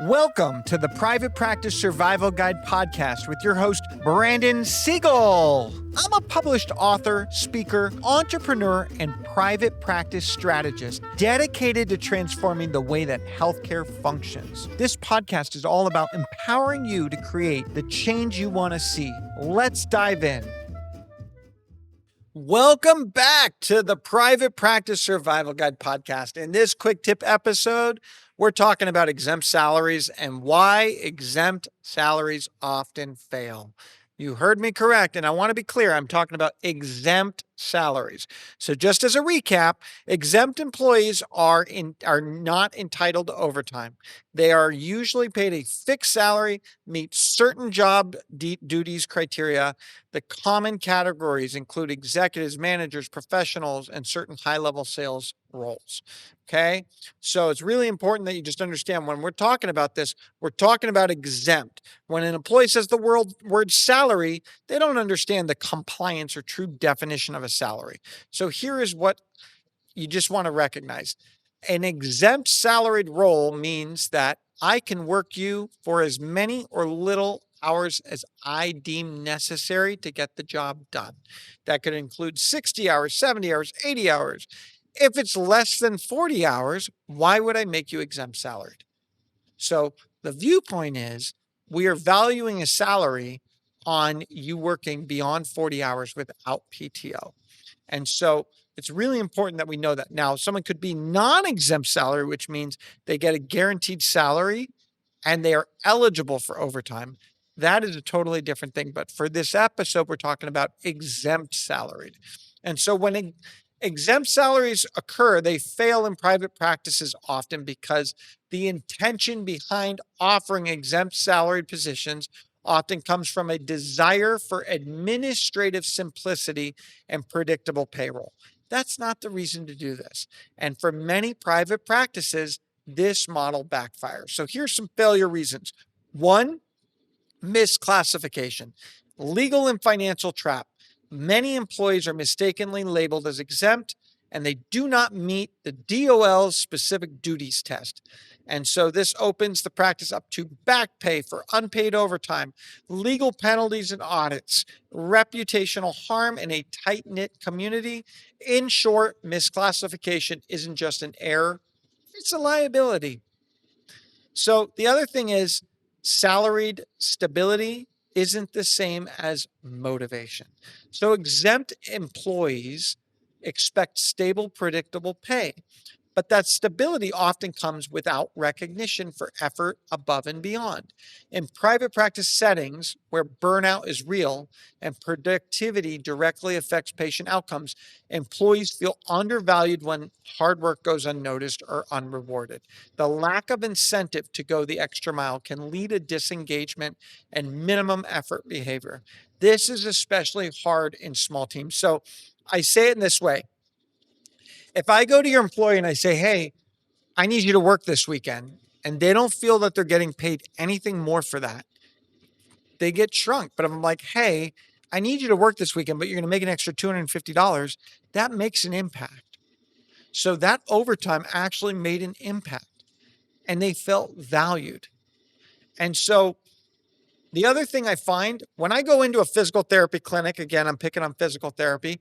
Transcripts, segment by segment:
Welcome to the Private Practice Survival Guide podcast with your host, Brandon Seigel. I'm a published author, speaker, entrepreneur, and private practice strategist dedicated to transforming the way that healthcare functions. This podcast is all about empowering you to create the change you want to see. Let's dive in. Welcome back to the Private Practice Survival Guide podcast. In this quick tip episode, we're talking about exempt salaries and why exempt salaries often fail. You heard me correct, and I want to be clear, I'm talking about exempt salaries. So just as a recap, exempt employees are not entitled to overtime. They are usually paid a fixed salary, meet certain job duties criteria. The common categories include executives, managers, professionals, and certain high-level sales roles. Okay, so it's really important that you just understand when we're talking about this, we're talking about exempt. When an employee says the word salary, they don't understand the compliance or true definition of a salary. So here is what you just want to recognize. An exempt salaried role means that I can work you for as many or little hours as I deem necessary to get the job done. That could include 60 hours, 70 hours, 80 hours. If it's less than 40 hours, why would I make you exempt salaried? So the viewpoint is we are valuing a salary on you working beyond 40 hours without PTO. And so it's really important that we know that. Now, someone could be non-exempt salary, which means they get a guaranteed salary and they are eligible for overtime. That is a totally different thing. But for this episode, we're talking about exempt salaried. And so when exempt salaries occur, they fail in private practices often because the intention behind offering exempt salaried positions often comes from a desire for administrative simplicity and predictable payroll. That's not the reason to do this. And for many private practices, this model backfires. So here's some failure reasons. One, misclassification, legal and financial trap. Many employees are mistakenly labeled as exempt, and they do not meet the DOL's specific duties test. And so this opens the practice up to back pay for unpaid overtime, legal penalties and audits, reputational harm in a tight-knit community. In short, misclassification isn't just an error, it's a liability. So the other thing is salaried stability isn't the same as motivation. So exempt employees expect stable, predictable pay, but that stability often comes without recognition for effort above and beyond. In private practice settings where burnout is real and productivity directly affects patient outcomes, employees feel undervalued when hard work goes unnoticed or unrewarded. The lack of incentive to go the extra mile can lead to disengagement and minimum effort behavior. This is especially hard in small teams. So I say it in this way. If I go to your employee and I say, hey, I need you to work this weekend, and they don't feel that they're getting paid anything more for that, they get shrunk. But if I'm like, hey, I need you to work this weekend, but you're going to make an extra $250, that makes an impact. So that overtime actually made an impact, and they felt valued. And so the other thing I find when I go into a physical therapy clinic, again, I'm picking on physical therapy,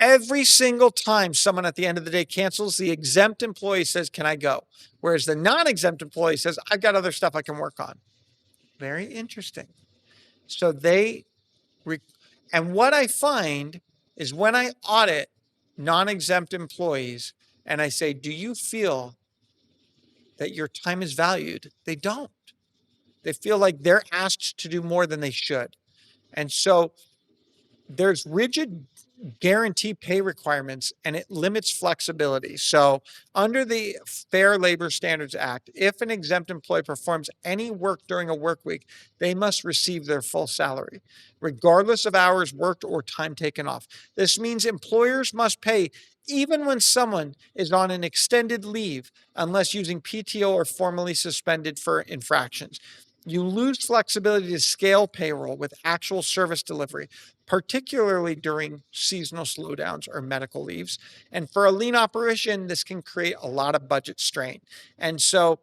every single time someone at the end of the day cancels, the exempt employee says, can I go? Whereas the non-exempt employee says, I've got other stuff I can work on. Very interesting. So and what I find is when I audit non-exempt employees and I say, do you feel that your time is valued? They don't. They feel like they're asked to do more than they should. And so there's rigid guarantee pay requirements and it limits flexibility. So under the Fair Labor Standards Act, if an exempt employee performs any work during a work week, they must receive their full salary, regardless of hours worked or time taken off. This means employers must pay even when someone is on an extended leave, unless using PTO or formally suspended for infractions. You lose flexibility to scale payroll with actual service delivery, particularly during seasonal slowdowns or medical leaves. And for a lean operation, this can create a lot of budget strain. And so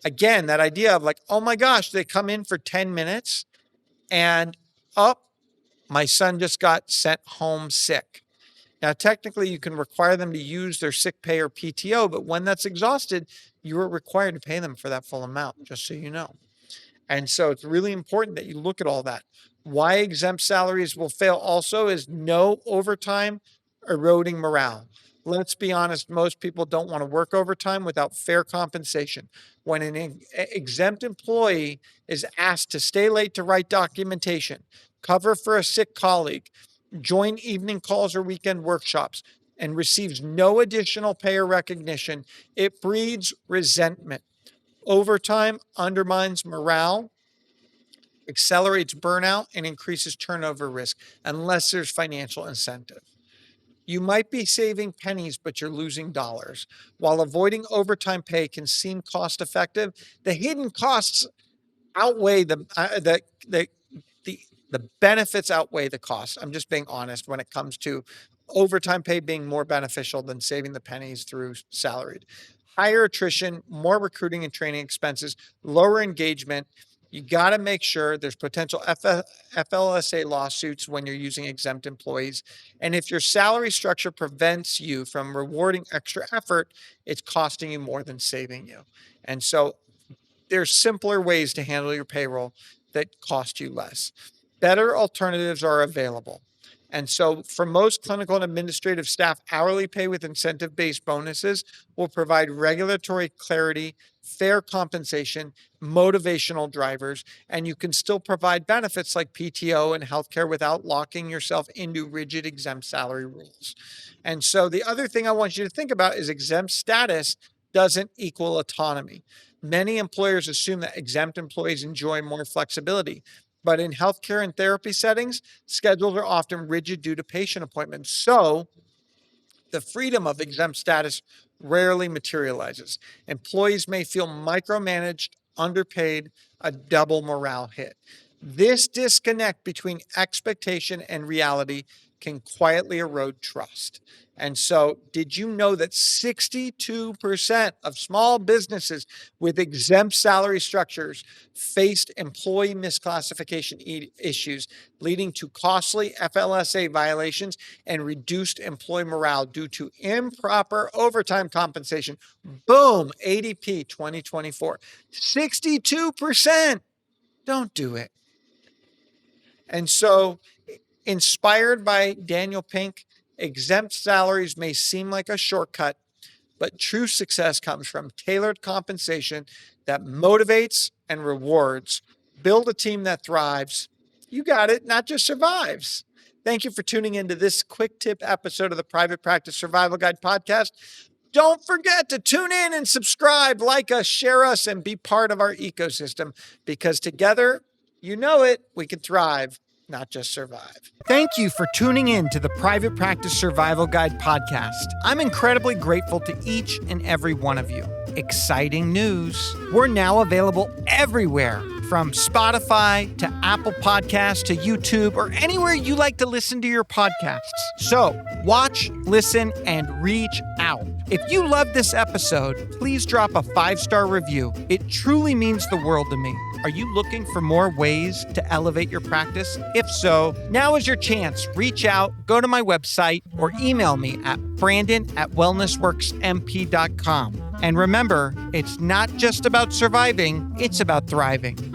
again, that idea of like, oh my gosh, they come in for 10 minutes and my son just got sent home sick. Now, technically, you can require them to use their sick pay or PTO, but when that's exhausted, you are required to pay them for that full amount, just so you know. And so it's really important that you look at all that. Why exempt salaries will fail also is no overtime eroding morale. Let's be honest, most people don't want to work overtime without fair compensation. When an exempt employee is asked to stay late to write documentation, cover for a sick colleague, join evening calls or weekend workshops, and receives no additional pay or recognition, it breeds resentment. Overtime undermines morale, accelerates burnout, and increases turnover risk unless there's financial incentive. You might be saving pennies, but you're losing dollars. While avoiding overtime pay can seem cost effective, the hidden costs outweigh the benefits outweigh the costs. I'm just being honest when it comes to overtime pay being more beneficial than saving the pennies through salaried. Higher attrition, more recruiting and training expenses, lower engagement. You got to make sure there's potential FLSA lawsuits when you're using exempt employees. And if your salary structure prevents you from rewarding extra effort, it's costing you more than saving you. And so there's simpler ways to handle your payroll that cost you less. Better alternatives are available. And so for most clinical and administrative staff, hourly pay with incentive-based bonuses will provide regulatory clarity, fair compensation, motivational drivers, and you can still provide benefits like PTO and healthcare without locking yourself into rigid exempt salary rules. And so the other thing I want you to think about is exempt status doesn't equal autonomy. Many employers assume that exempt employees enjoy more flexibility. But in healthcare and therapy settings, schedules are often rigid due to patient appointments. So the freedom of exempt status rarely materializes. Employees may feel micromanaged, underpaid, a double morale hit. This disconnect between expectation and reality can quietly erode trust. And so, did you know that 62% of small businesses with exempt salary structures faced employee misclassification issues, leading to costly FLSA violations and reduced employee morale due to improper overtime compensation? Boom, ADP 2024. 62%. Don't do it. And so, inspired by Daniel Pink, exempt salaries may seem like a shortcut, but true success comes from tailored compensation that motivates and rewards. Build a team that thrives. You got it, not just survives. Thank you for tuning into this quick tip episode of the Private Practice Survival Guide podcast. Don't forget to tune in and subscribe, like us, share us, and be part of our ecosystem, because together, you know it, we can thrive, not just survive. Thank you for tuning in to the Private Practice Survival Guide podcast. I'm incredibly grateful to each and every one of you. Exciting news. We're now available everywhere, from Spotify to Apple Podcasts to YouTube or anywhere you like to listen to your podcasts. So watch, listen, and reach out. If you love this episode, please drop a 5-star review. It truly means the world to me. Are you looking for more ways to elevate your practice? If so, now is your chance. Reach out, go to my website, or email me at brandon@wellnessworksmp.com. And remember, it's not just about surviving, it's about thriving.